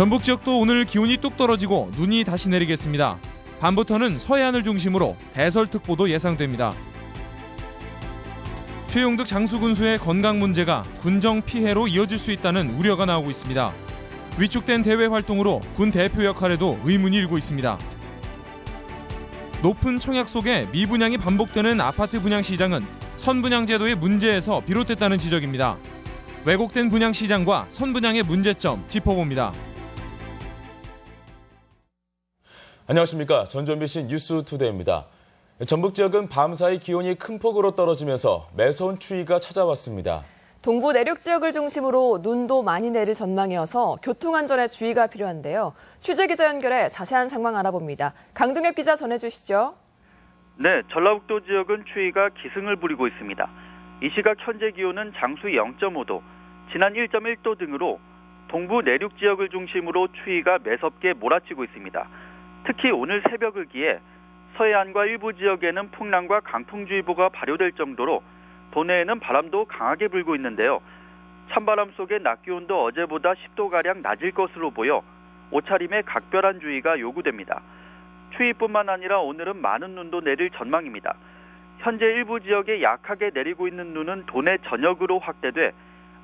전북 지역도 오늘 기온이 뚝 떨어지고 눈이 다시 내리겠습니다. 밤부터는 서해안을 중심으로 대설특보도 예상됩니다. 최용득 장수군수의 건강 문제가 군정 피해로 이어질 수 있다는 우려가 나오고 있습니다. 위축된 대외 활동으로 군 대표 역할에도 의문이 일고 있습니다. 높은 청약 속에 미분양이 반복되는 아파트 분양 시장은 선분양 제도의 문제에서 비롯됐다는 지적입니다. 왜곡된 분양 시장과 선분양의 문제점 짚어봅니다. 안녕하십니까. 전주 MBC 뉴스투데이입니다. 전북 지역은 밤사이 기온이 큰 폭으로 떨어지면서 매서운 추위가 찾아왔습니다. 동부 내륙 지역을 중심으로 눈도 많이 내릴 전망이어서 교통안전에 주의가 필요한데요. 취재기자 연결해 자세한 상황 알아봅니다. 강동엽 기자 전해주시죠. 네, 전라북도 지역은 추위가 기승을 부리고 있습니다. 이 시각 현재 기온은 장수 0.5도, 지난 1.1도 등으로 동부 내륙 지역을 중심으로 추위가 매섭게 몰아치고 있습니다. 특히 오늘 새벽을 기해 서해안과 일부 지역에는 풍랑과 강풍주의보가 발효될 정도로 도내에는 바람도 강하게 불고 있는데요. 찬바람 속에 낮 기온도 어제보다 10도가량 낮을 것으로 보여 옷차림에 각별한 주의가 요구됩니다. 추위뿐만 아니라 오늘은 많은 눈도 내릴 전망입니다. 현재 일부 지역에 약하게 내리고 있는 눈은 도내 전역으로 확대돼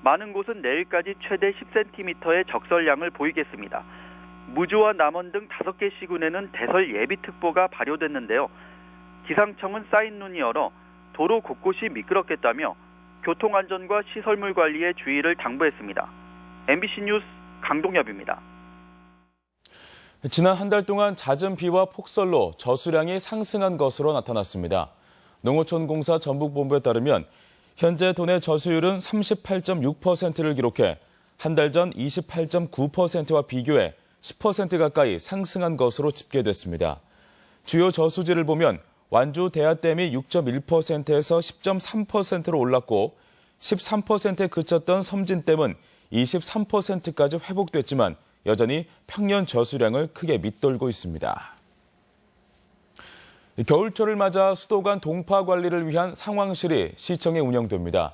많은 곳은 내일까지 최대 10cm의 적설량을 보이겠습니다. 무주와 남원 등 5개 시군에는 대설 예비특보가 발효됐는데요. 기상청은 쌓인 눈이 얼어 도로 곳곳이 미끄럽겠다며 교통안전과 시설물 관리에 주의를 당부했습니다. MBC 뉴스 강동엽입니다. 지난 한 달 동안 잦은 비와 폭설로 저수량이 상승한 것으로 나타났습니다. 농어촌공사 전북본부에 따르면 현재 도내 저수율은 38.6%를 기록해 한 달 전 28.9%와 비교해 10% 가까이 상승한 것으로 집계됐습니다. 주요 저수지를 보면 완주 대하댐이 6.1%에서 10.3%로 올랐고 13%에 그쳤던 섬진댐은 23%까지 회복됐지만 여전히 평년 저수량을 크게 밑돌고 있습니다. 겨울철을 맞아 수도 간 동파 관리를 위한 상황실이 시청에 운영됩니다.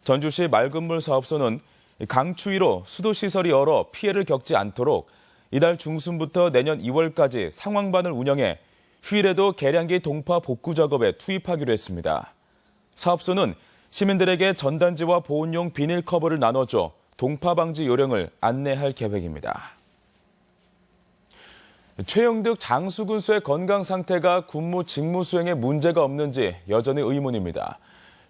전주시 맑은물 사업소는 강추위로 수도 시설이 얼어 피해를 겪지 않도록 이달 중순부터 내년 2월까지 상황반을 운영해 휴일에도 계량기 동파 복구 작업에 투입하기로 했습니다. 사업소는 시민들에게 전단지와 보온용 비닐 커버를 나눠줘 동파 방지 요령을 안내할 계획입니다. 최용득 장수군수의 건강 상태가 군무 직무 수행에 문제가 없는지 여전히 의문입니다.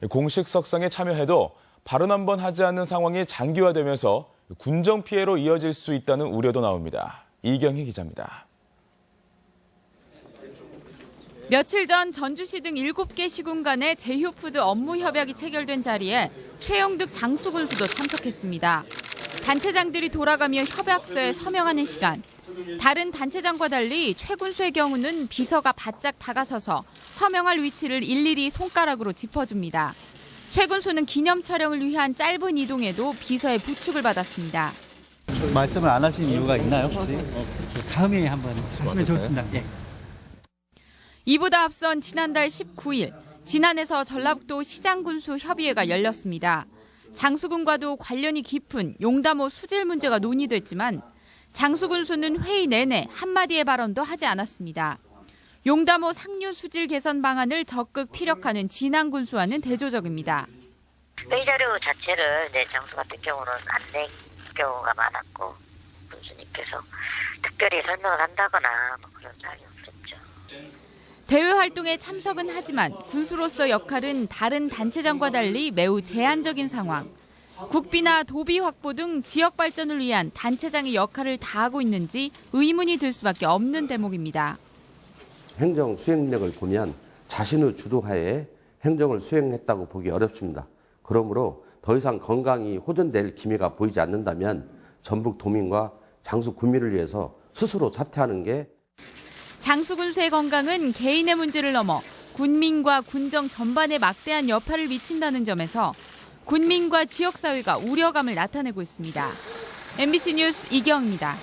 공식 석상에 참여해도 발언 한 번 하지 않는 상황이 장기화되면서 군정 피해로 이어질 수 있다는 우려도 나옵니다. 이경희 기자입니다. 며칠 전 전주시 등 7개 시군 간의 제휴푸드 업무 협약이 체결된 자리에 최용득 장수군수도 참석했습니다. 단체장들이 돌아가며 협약서에 서명하는 시간. 다른 단체장과 달리 최 군수의 경우는 비서가 바짝 다가서서 서명할 위치를 일일이 손가락으로 짚어줍니다. 최 군수는 기념 촬영을 위한 짧은 이동에도 비서의 부축을 받았습니다. 말씀을 안 하신 이유가 있나요, 혹시? 다음에 한번 하시면 좋습니다. 예. 이보다 앞선 지난달 19일, 진안에서 전라북도 시장군수 협의회가 열렸습니다. 장수군과도 관련이 깊은 용담호 수질 문제가 논의됐지만 장수군수는 회의 내내 한마디의 발언도 하지 않았습니다. 용담호 상류 수질 개선 방안을 적극 피력하는 진안군수와는 대조적입니다. 회의 자료 자체를 장수 같은 경우는 안 낸 경우가 많았고 군수님께서 특별히 설명을 한다거나 그런 자리 없었죠. 대외 활동에 참석은 하지만 군수로서 역할은 다른 단체장과 달리 매우 제한적인 상황. 국비나 도비 확보 등 지역 발전을 위한 단체장의 역할을 다하고 있는지 의문이 들 수밖에 없는 대목입니다. 행정 수행력을 보면 자신의 주도하에 행정을 수행했다고 보기 어렵습니다. 그러므로 더 이상 건강이 호전될 기미가 보이지 않는다면 전북 도민과 장수 군민을 위해서 스스로 사퇴하는 게 장수군수의 건강은 개인의 문제를 넘어 군민과 군정 전반에 막대한 여파를 미친다는 점에서 군민과 지역사회가 우려감을 나타내고 있습니다. MBC 뉴스 이경입니다.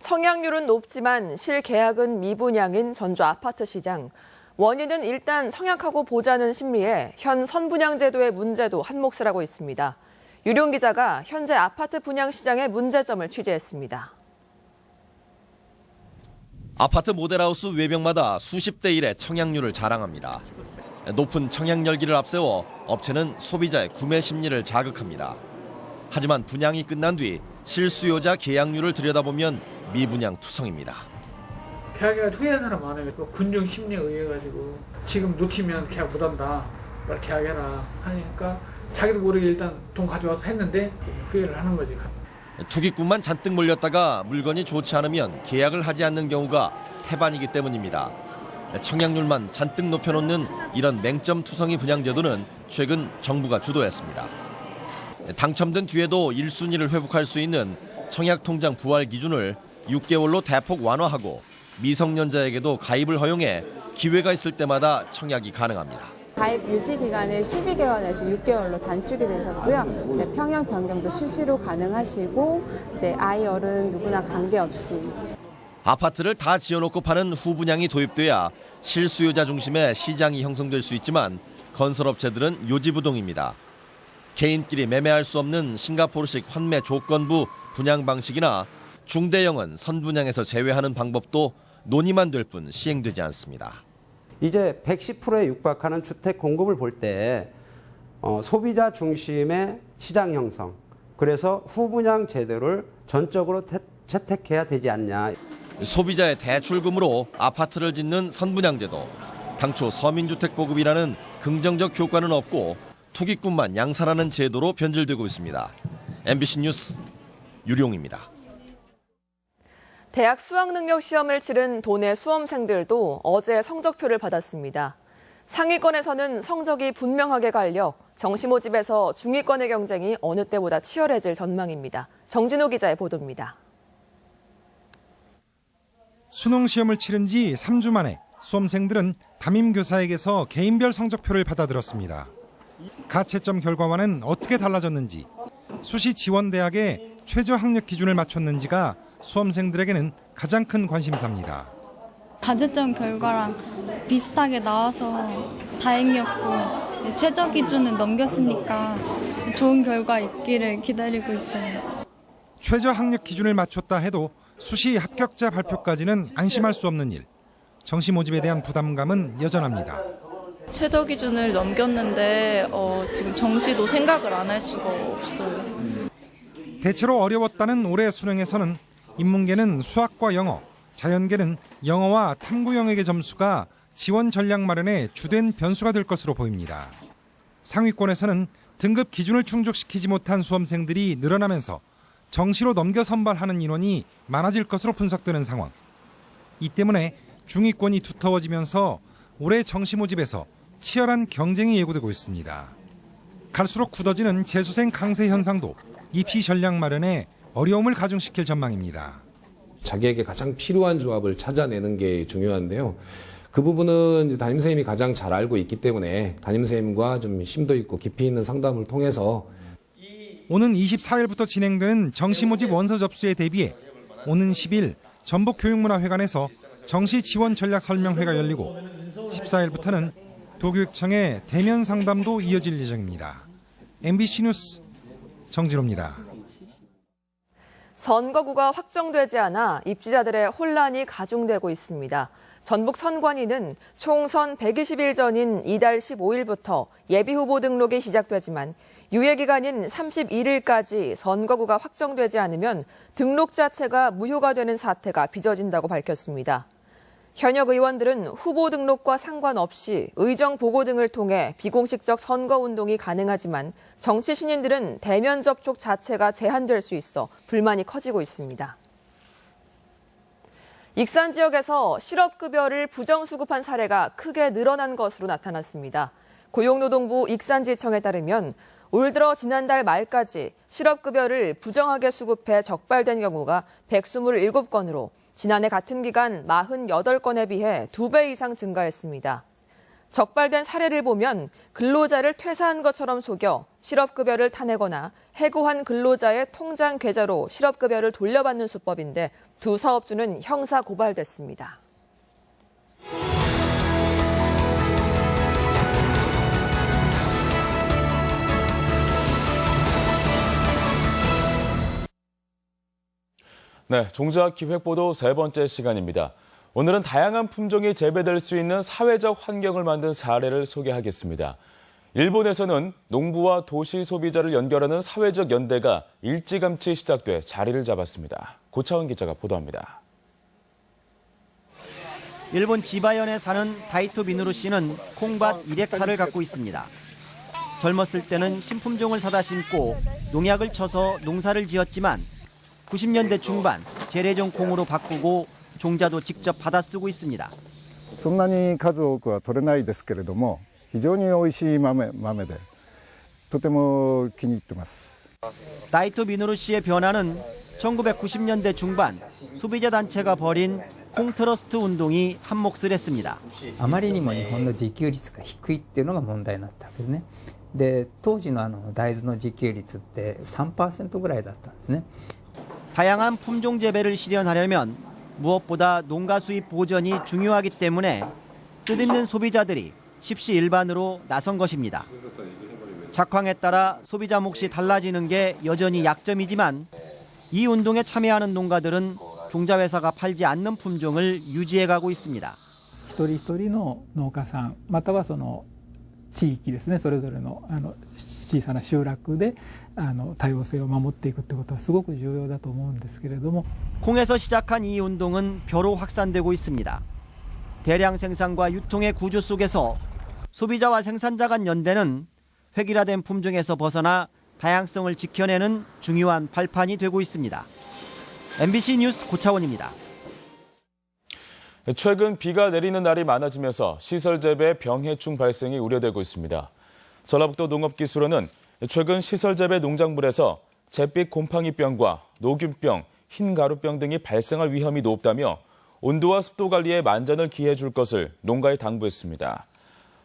청약률은 높지만 실계약은 미분양인 전주 아파트 시장. 원인은 일단 청약하고 보자는 심리에 현 선분양 제도의 문제도 한몫을 하고 있습니다. 유룡 기자가 현재 아파트 분양 시장의 문제점을 취재했습니다. 아파트 모델하우스 외벽마다 수십 대 1의 청약률을 자랑합니다. 높은 청약 열기를 앞세워 업체는 소비자의 구매 심리를 자극합니다. 하지만 분양이 끝난 뒤 실수요자 계약률을 들여다보면 미분양 투성입니다. 계약을 후회하는 사람 많아요. 군중 심리에 의해 가지고 지금 놓치면 계약 못한다. 빨리 계약해라 하니까 자기도 모르게 일단 돈 가져와서 했는데 후회를 하는 거지. 투기꾼만 잔뜩 몰렸다가 물건이 좋지 않으면 계약을 하지 않는 경우가 태반이기 때문입니다. 청약률만 잔뜩 높여놓는 이런 맹점투성이 분양제도는 최근 정부가 주도했습니다. 당첨된 뒤에도 1순위를 회복할 수 있는 청약통장 부활 기준을 6개월로 대폭 완화하고 미성년자에게도 가입을 허용해 기회가 있을 때마다 청약이 가능합니다. 가입 유지 기간을 12개월에서 6개월로 단축이 되셨고요. 네, 평형 변경도 수시로 가능하시고 아이 어른 누구나 관계없이. 아파트를 다 지어놓고 파는 후분양이 도입돼야 실수요자 중심의 시장이 형성될 수 있지만 건설업체들은 요지부동입니다. 개인끼리 매매할 수 없는 싱가포르식 환매 조건부 분양 방식이나 중대형은 선분양에서 제외하는 방법도 논의만 될 뿐 시행되지 않습니다. 이제 110%에 육박하는 주택 공급을 볼 때 소비자 중심의 시장 형성, 그래서 후분양 제도를 전적으로 채택해야 되지 않냐. 소비자의 대출금으로 아파트를 짓는 선분양제도, 당초 서민주택 보급이라는 긍정적 효과는 없고 투기꾼만 양산하는 제도로 변질되고 있습니다. MBC 뉴스 유룡입니다. 대학 수학능력 시험을 치른 도내 수험생들도 어제 성적표를 받았습니다. 상위권에서는 성적이 분명하게 갈려 정시 모집에서 중위권의 경쟁이 어느 때보다 치열해질 전망입니다. 정진호 기자의 보도입니다. 수능 시험을 치른 지 3주 만에 수험생들은 담임교사에게서 개인별 성적표를 받아들었습니다. 가채점 결과와는 어떻게 달라졌는지, 수시 지원대학의 최저 학력 기준을 맞췄는지가 수험생들에게는 가장 큰 관심사입니다. 가채점 결과랑 비슷하게 나와서 다행이었고 최저 기준은 넘겼으니까 좋은 결과 있기를 기다리고 있어요. 최저 학력 기준을 맞췄다 해도 수시 합격자 발표까지는 안심할 수 없는 일. 정시 모집에 대한 부담감은 여전합니다. 최저 기준을 넘겼는데 지금 정시도 생각을 안 할 수가 없어요. 대체로 어려웠다는 올해 수능에서는 인문계는 수학과 영어, 자연계는 영어와 탐구 영역의 점수가 지원 전략 마련의 주된 변수가 될 것으로 보입니다. 상위권에서는 등급 기준을 충족시키지 못한 수험생들이 늘어나면서 정시로 넘겨 선발하는 인원이 많아질 것으로 분석되는 상황. 이 때문에 중위권이 두터워지면서 올해 정시 모집에서 치열한 경쟁이 예고되고 있습니다. 갈수록 굳어지는 재수생 강세 현상도 입시 전략 마련에 어려움을 가중시킬 전망입니다. 자기에게 가장 필요한 조합을 찾아내는 게 중요한데요. 그 부분은 담임선생님이 가장 잘 알고 있기 때문에 담임선생님과 좀 심도 있고 깊이 있는 상담을 통해서 오는 24일부터 진행되는 정시 모집 원서 접수에 대비해 오는 10일 전북교육문화회관에서 정시 지원 전략 설명회가 열리고 14일부터는 도교육청의 대면 상담도 이어질 예정입니다. MBC 뉴스 정진호입니다. 선거구가 확정되지 않아 입지자들의 혼란이 가중되고 있습니다. 전북 선관위는 총선 120일 전인 이달 15일부터 예비후보 등록이 시작되지만 유예기간인 31일까지 선거구가 확정되지 않으면 등록 자체가 무효가 되는 사태가 빚어진다고 밝혔습니다. 현역 의원들은 후보 등록과 상관없이 의정 보고 등을 통해 비공식적 선거운동이 가능하지만 정치 신인들은 대면 접촉 자체가 제한될 수 있어 불만이 커지고 있습니다. 익산 지역에서 실업급여를 부정수급한 사례가 크게 늘어난 것으로 나타났습니다. 고용노동부 익산지청에 따르면 올 들어 지난달 말까지 실업급여를 부정하게 수급해 적발된 경우가 127건으로 지난해 같은 기간 48건에 비해 2배 이상 증가했습니다. 적발된 사례를 보면 근로자를 퇴사한 것처럼 속여 실업급여를 타내거나 해고한 근로자의 통장 계좌로 실업급여를 돌려받는 수법인데 두 사업주는 형사 고발됐습니다. 네, 종자기획보도 세 번째 시간입니다. 오늘은 다양한 품종이 재배될 수 있는 사회적 환경을 만든 사례를 소개하겠습니다. 일본에서는 농부와 도시 소비자를 연결하는 사회적 연대가 일찌감치 시작돼 자리를 잡았습니다. 고차원 기자가 보도합니다. 일본 지바현에 사는 다이토 미누루 씨는 콩밭 1헥타를 갖고 있습니다. 젊었을 때는 신품종을 사다 심고 농약을 쳐서 농사를 지었지만 90년대 중반 재래종 콩으로 바꾸고 종자도 직접 받아 쓰고 있습니다. そんなに数多くは取れないですけれども、非常に美味しい豆でとても気に入ってます。 다이토 미누루 씨의 변화는 1990년대 중반 소비자 단체가 벌인 콩트러스트 운동이 한몫을 했습니다. あまりにも日本の自給率が低いっていうのが問題になったわけですね。で、当時の大豆の自給率って 3% ぐらいだったんですね。 다양한 품종 재배를 실현하려면 무엇보다 농가 수입 보전이 중요하기 때문에 뜻있는 소비자들이 십시일반으로 나선 것입니다. 작황에 따라 소비자 몫이 달라지는 게 여전히 약점이지만 이 운동에 참여하는 농가들은 종자회사가 팔지 않는 품종을 유지해가고 있습니다. 一人一人の農家さんまたはその地域ですね、それぞれの小さな集落で多様性を守っていくってことはすごく重要だと思うんですけれども 콩에서 시작한 이 운동은 벼로 확산되고 있습니다. 대량 생산과 유통의 구조 속에서 소비자와 생산자 간 연대는 획일화된 품종에서 벗어나 다양성을 지켜내는 중요한 발판이 되고 있습니다. MBC 뉴스 고차원입니다. 최근 비가 내리는 날이 많아지면서 시설 재배 병해충 발생이 우려되고 있습니다. 전라북도 농업기술원은 최근 시설 재배 농작물에서 잿빛 곰팡이병과 노균병, 흰가루병 등이 발생할 위험이 높다며 온도와 습도 관리에 만전을 기해 줄 것을 농가에 당부했습니다.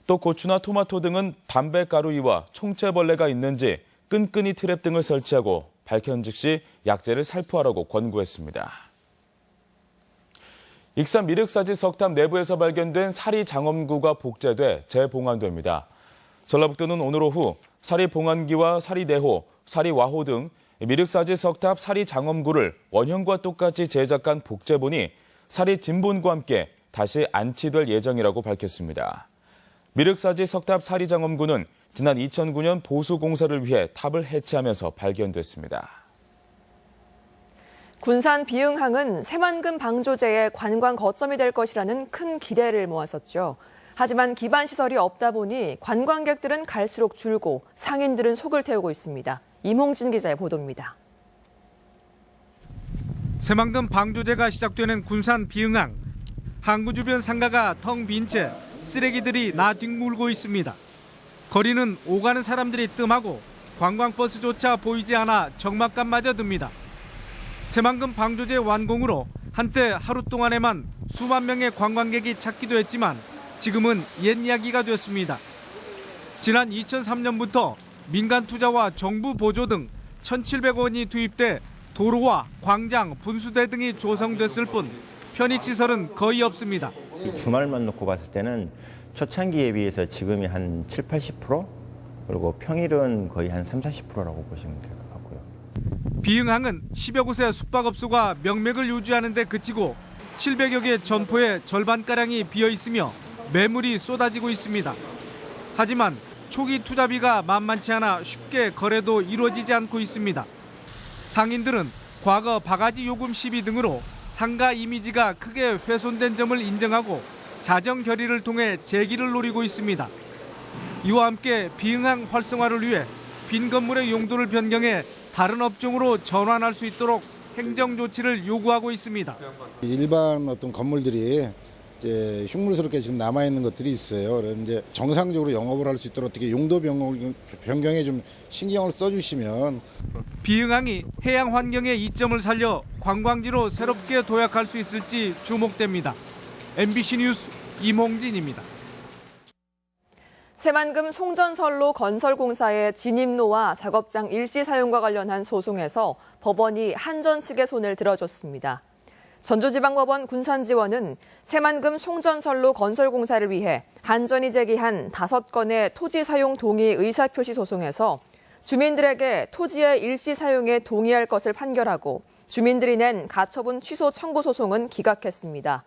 또 고추나 토마토 등은 담배가루이와 총체벌레가 있는지 끈끈이 트랩 등을 설치하고 발견 즉시 약재를 살포하라고 권고했습니다. 익산 미륵사지 석탑 내부에서 발견된 사리 장엄구가 복제돼 재봉안됩니다. 전라북도는 오늘 오후 사리 봉안기와 사리 내호, 사리 와호 등 미륵사지 석탑 사리 장엄구를 원형과 똑같이 제작한 복제본이 사리 진본과 함께 다시 안치될 예정이라고 밝혔습니다. 미륵사지 석탑 사리 장엄구는 지난 2009년 보수 공사를 위해 탑을 해체하면서 발견됐습니다. 군산 비응항은 새만금 방조제의 관광 거점이 될 것이라는 큰 기대를 모았었죠. 하지만 기반 시설이 없다 보니 관광객들은 갈수록 줄고 상인들은 속을 태우고 있습니다. 임홍진 기자의 보도입니다. 새만금 방조제가 시작되는 군산 비응항. 항구 주변 상가가 텅 빈 채 쓰레기들이 나뒹굴고 있습니다. 거리는 오가는 사람들이 뜸하고 관광버스조차 보이지 않아 적막감마저 듭니다. 새만금 방조제 완공으로 한때 하루 동안에만 수만 명의 관광객이 찾기도 했지만 지금은 옛 이야기가 됐습니다. 지난 2003년부터 민간 투자와 정부 보조 등 1,700원이 투입돼 도로와 광장, 분수대 등이 조성됐을 뿐 편익시설은 거의 없습니다. 주말만 놓고 봤을 때는 초창기에 비해서 지금이 한 7, 80%? 그리고 평일은 거의 한 3, 40%라고 보시면 돼요. 비응항은 10여 곳의 숙박업소가 명맥을 유지하는 데 그치고 700여 개 점포의 절반가량이 비어있으며 매물이 쏟아지고 있습니다. 하지만 초기 투자비가 만만치 않아 쉽게 거래도 이루어지지 않고 있습니다. 상인들은 과거 바가지 요금 시비 등으로 상가 이미지가 크게 훼손된 점을 인정하고 자정 결의를 통해 재기를 노리고 있습니다. 이와 함께 비응항 활성화를 위해 빈 건물의 용도를 변경해 다른 업종으로 전환할 수 있도록 행정 조치를 요구하고 있습니다. 일반 어떤 건물들이 이제 흉물스럽게 지금 남아 있는 것들이 있어요. 그래서 이제 정상적으로 영업을 할 수 있도록 어떻게 용도 변경에 좀 신경을 써주시면. 비응항이 해양 환경의 이점을 살려 관광지로 새롭게 도약할 수 있을지 주목됩니다. MBC 뉴스 임홍진입니다. 새만금 송전선로 건설공사의 진입로와 작업장 일시 사용과 관련한 소송에서 법원이 한전 측의 손을 들어줬습니다. 전주지방법원 군산지원은 새만금 송전선로 건설공사를 위해 한전이 제기한 5건의 토지 사용 동의 의사표시 소송에서 주민들에게 토지의 일시 사용에 동의할 것을 판결하고 주민들이 낸 가처분 취소 청구 소송은 기각했습니다.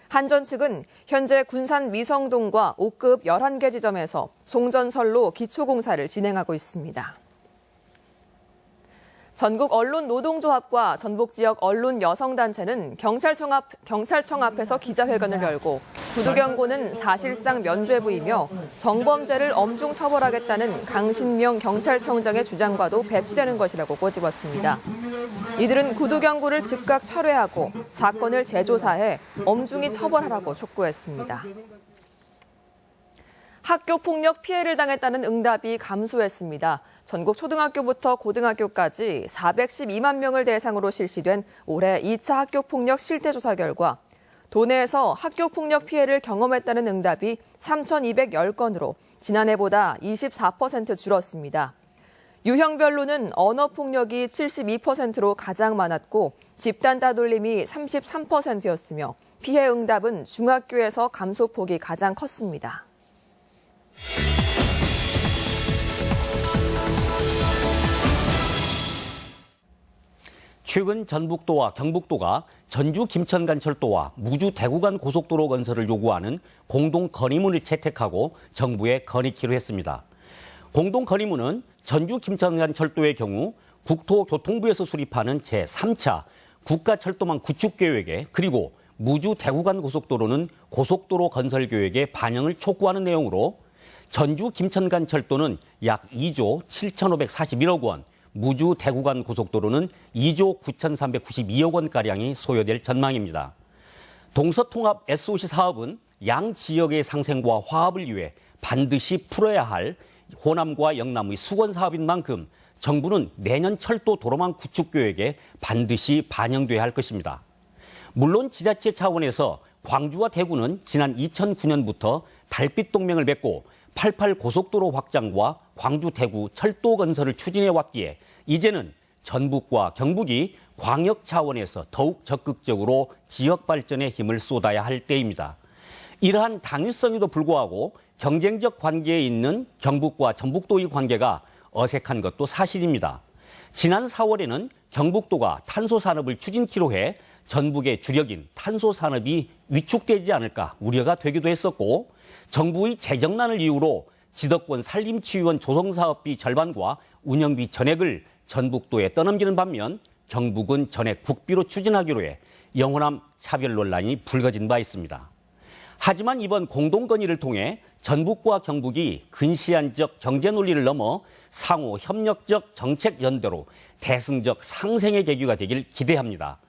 한전 측은 현재 군산 미성동과 5급 11개 지점에서 송전선로 기초공사를 진행하고 있습니다. 전국 언론 노동조합과 전북 지역 언론 여성단체는 경찰청 앞에서 기자회견을 열고 구두경고는 사실상 면죄부이며 성범죄를 엄중 처벌하겠다는 강신명 경찰청장의 주장과도 배치되는 것이라고 꼬집었습니다. 이들은 구두경고를 즉각 철회하고 사건을 재조사해 엄중히 처벌하라고 촉구했습니다. 학교폭력 피해를 당했다는 응답이 감소했습니다. 전국 초등학교부터 고등학교까지 412만 명을 대상으로 실시된 올해 2차 학교폭력 실태조사 결과 도내에서 학교폭력 피해를 경험했다는 응답이 3,210건으로 지난해보다 24% 줄었습니다. 유형별로는 언어폭력이 72%로 가장 많았고 집단 따돌림이 33%였으며 피해 응답은 중학교에서 감소폭이 가장 컸습니다. 최근 전북도와 경북도가 전주 김천간철도와 무주 대구간 고속도로 건설을 요구하는 공동 건의문을 채택하고 정부에 건의키로 했습니다. 공동 건의문은 전주 김천간철도의 경우 국토교통부에서 수립하는 제3차 국가철도망 구축계획에 그리고 무주 대구간 고속도로는 고속도로 건설 계획에 반영을 촉구하는 내용으로 전주 김천간철도는 약 2조 7,541억 원, 무주 대구간 고속도로는 2조 9,392억 원가량이 소요될 전망입니다. 동서통합 SOC 사업은 양 지역의 상생과 화합을 위해 반드시 풀어야 할 호남과 영남의 수건 사업인 만큼 정부는 내년 철도 도로망 구축 계획에 반드시 반영돼야 할 것입니다. 물론 지자체 차원에서 광주와 대구는 지난 2009년부터 달빛 동맹을 맺고 88 고속도로 확장과 광주 대구 철도 건설을 추진해 왔기에 이제는 전북과 경북이 광역 차원에서 더욱 적극적으로 지역 발전에 힘을 쏟아야 할 때입니다. 이러한 당위성에도 불구하고 경쟁적 관계에 있는 경북과 전북도의 관계가 어색한 것도 사실입니다. 지난 4월에는 경북도가 탄소산업을 추진키로 해 전북의 주력인 탄소산업이 위축되지 않을까 우려가 되기도 했었고 정부의 재정난을 이유로 지덕권 산림치유원 조성사업비 절반과 운영비 전액을 전북도에 떠넘기는 반면 경북은 전액 국비로 추진하기로 해 영호남 차별 논란이 불거진 바 있습니다. 하지만 이번 공동건의를 통해 전북과 경북이 근시안적 경제 논리를 넘어 상호 협력적 정책 연대로 대승적 상생의 계기가 되길 기대합니다.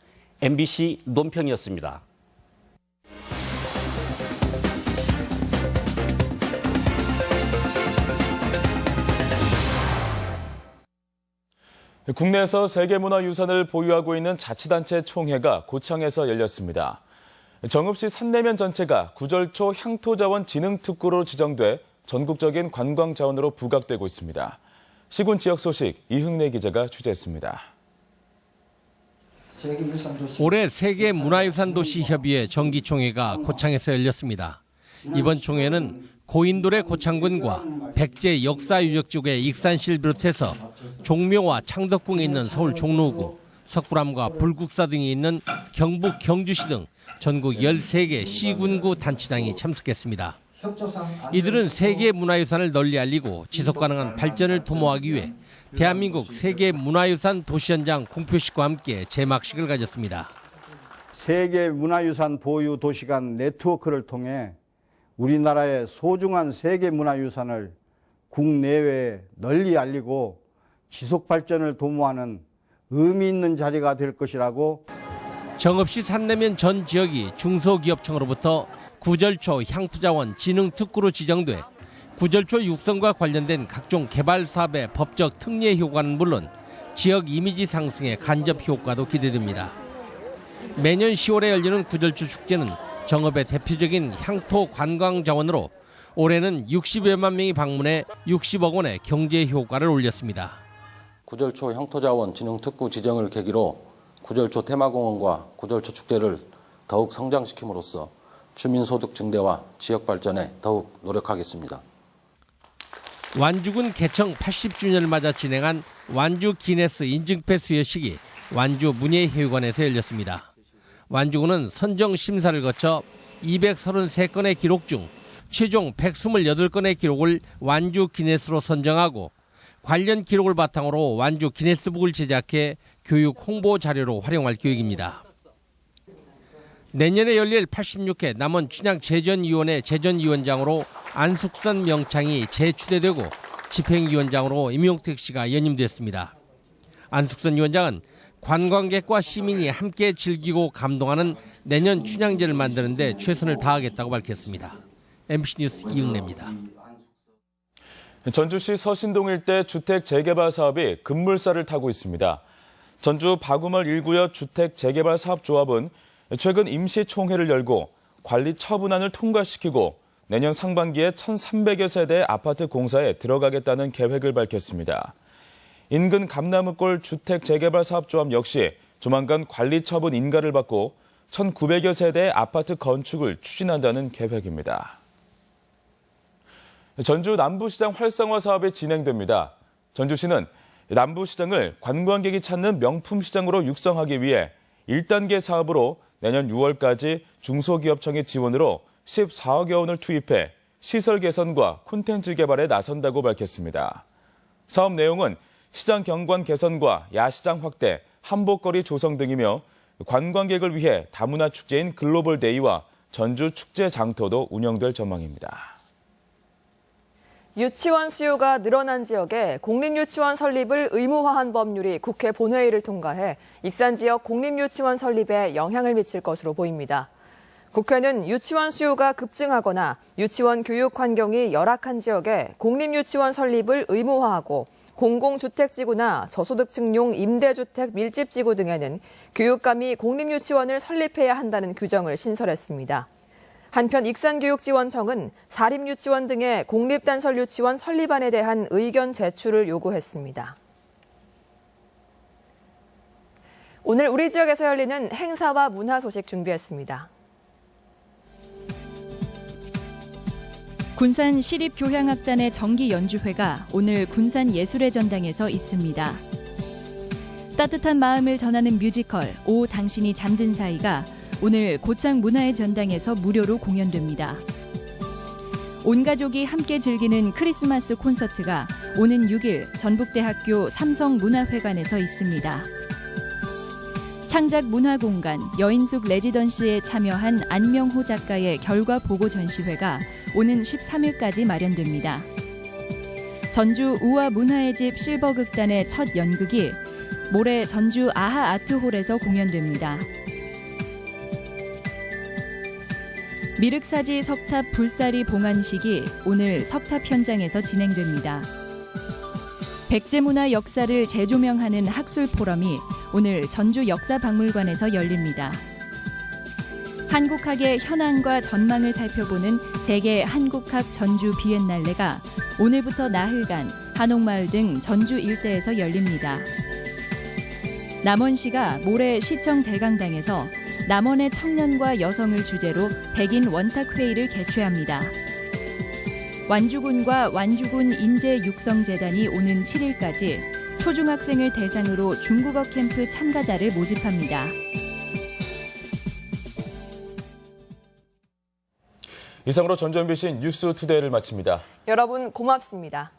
MBC 논평이었습니다. 국내에서 세계문화유산을 보유하고 있는 자치단체 총회가 고창에서 열렸습니다. 정읍시 산내면 전체가 구절초 향토자원 진흥특구로 지정돼 전국적인 관광자원으로 부각되고 있습니다. 시군 지역 소식 이흥래 기자가 취재했습니다. 올해 세계문화유산도시협의회 정기총회가 고창에서 열렸습니다. 이번 총회는 고인돌의 고창군과 백제 역사유적지구의 익산시를 비롯해서 종묘와 창덕궁이 있는 서울 종로구, 석굴암과 불국사 등이 있는 경북 경주시 등 전국 13개 시군구 단체장이 참석했습니다. 이들은 세계문화유산을 널리 알리고 지속가능한 발전을 도모하기 위해 대한민국 세계문화유산 도시현장 공표식과 함께 제막식을 가졌습니다. 세계문화유산 보유 도시 간 네트워크를 통해 우리나라의 소중한 세계문화유산을 국내외에 널리 알리고 지속발전을 도모하는 의미 있는 자리가 될 것이라고. 정읍시 산내면 전 지역이 중소기업청으로부터 구절초 향토자원 진흥특구로 지정돼 구절초 육성과 관련된 각종 개발 사업의 법적 특례 효과는 물론 지역 이미지 상승에 간접 효과도 기대됩니다. 매년 10월에 열리는 구절초 축제는 정읍의 대표적인 향토 관광 자원으로 올해는 60여만 명이 방문해 60억 원의 경제 효과를 올렸습니다. 구절초 향토자원 진흥특구 지정을 계기로 구절초 테마공원과 구절초 축제를 더욱 성장시킴으로써 주민소득 증대와 지역 발전에 더욱 노력하겠습니다. 완주군 개청 80주년을 맞아 진행한 완주 기네스 인증패 수여식이 완주 문예회관에서 열렸습니다. 완주군은 선정 심사를 거쳐 233건의 기록 중 최종 128건의 기록을 완주 기네스로 선정하고 관련 기록을 바탕으로 완주 기네스북을 제작해 교육 홍보 자료로 활용할 계획입니다. 내년에 열릴 86회 남원 춘향제전위원회 제전위원장으로 안숙선 명창이 재추대되고 집행위원장으로 임용택 씨가 연임됐습니다. 안숙선 위원장은 관광객과 시민이 함께 즐기고 감동하는 내년 춘향제를 만드는 데 최선을 다하겠다고 밝혔습니다. MBC 뉴스 이응래입니다. 전주시 서신동 일대 주택 재개발 사업이 급물살을 타고 있습니다. 전주 바구말 1구역 주택 재개발 사업조합은 최근 임시총회를 열고 관리 처분안을 통과시키고 내년 상반기에 1,300여 세대의 아파트 공사에 들어가겠다는 계획을 밝혔습니다. 인근 감나무골 주택 재개발 사업조합 역시 조만간 관리 처분 인가를 받고 1,900여 세대의 아파트 건축을 추진한다는 계획입니다. 전주 남부시장 활성화 사업이 진행됩니다. 전주시는 남부시장을 관광객이 찾는 명품시장으로 육성하기 위해 1단계 사업으로 내년 6월까지 중소기업청의 지원으로 14억여 원을 투입해 시설 개선과 콘텐츠 개발에 나선다고 밝혔습니다. 사업 내용은 시장 경관 개선과 야시장 확대, 한복거리 조성 등이며 관광객을 위해 다문화 축제인 글로벌 데이와 전주 축제 장터도 운영될 전망입니다. 유치원 수요가 늘어난 지역에 공립유치원 설립을 의무화한 법률이 국회 본회의를 통과해 익산 지역 공립유치원 설립에 영향을 미칠 것으로 보입니다. 국회는 유치원 수요가 급증하거나 유치원 교육 환경이 열악한 지역에 공립유치원 설립을 의무화하고 공공주택지구나 저소득층용 임대주택 밀집지구 등에는 교육감이 공립유치원을 설립해야 한다는 규정을 신설했습니다. 한편 익산교육지원청은 사립유치원 등의 공립단설 유치원 설립안에 대한 의견 제출을 요구했습니다. 오늘 우리 지역에서 열리는 행사와 문화 소식 준비했습니다. 군산 시립교향악단의 정기 연주회가 오늘 군산 예술의 전당에서 있습니다. 따뜻한 마음을 전하는 뮤지컬 오 당신이 잠든 사이가 오늘 고창 문화의 전당에서 무료로 공연됩니다. 온 가족이 함께 즐기는 크리스마스 콘서트가 오는 6일 전북대학교 삼성문화회관에서 있습니다. 창작 문화공간 여인숙 레지던시에 참여한 안명호 작가의 결과 보고 전시회가 오는 13일까지 마련됩니다. 전주 우화 문화의 집 실버극단의 첫 연극이 모레 전주 아하 아트홀에서 공연됩니다. 미륵사지 석탑 불사리 봉안식이 오늘 석탑 현장에서 진행됩니다. 백제문화 역사를 재조명하는 학술포럼이 오늘 전주 역사박물관에서 열립니다. 한국학의 현황과 전망을 살펴보는 세계 한국학 전주 비엔날레가 오늘부터 나흘간 한옥마을 등 전주 일대에서 열립니다. 남원시가 모레 시청 대강당에서 남원의 청년과 여성을 주제로 백인 원탁회의를 개최합니다. 완주군과 완주군 인재육성재단이 오는 7일까지 초중학생을 대상으로 중국어 캠프 참가자를 모집합니다. 이상으로 전주 MBC 뉴스투데이를 마칩니다. 여러분 고맙습니다.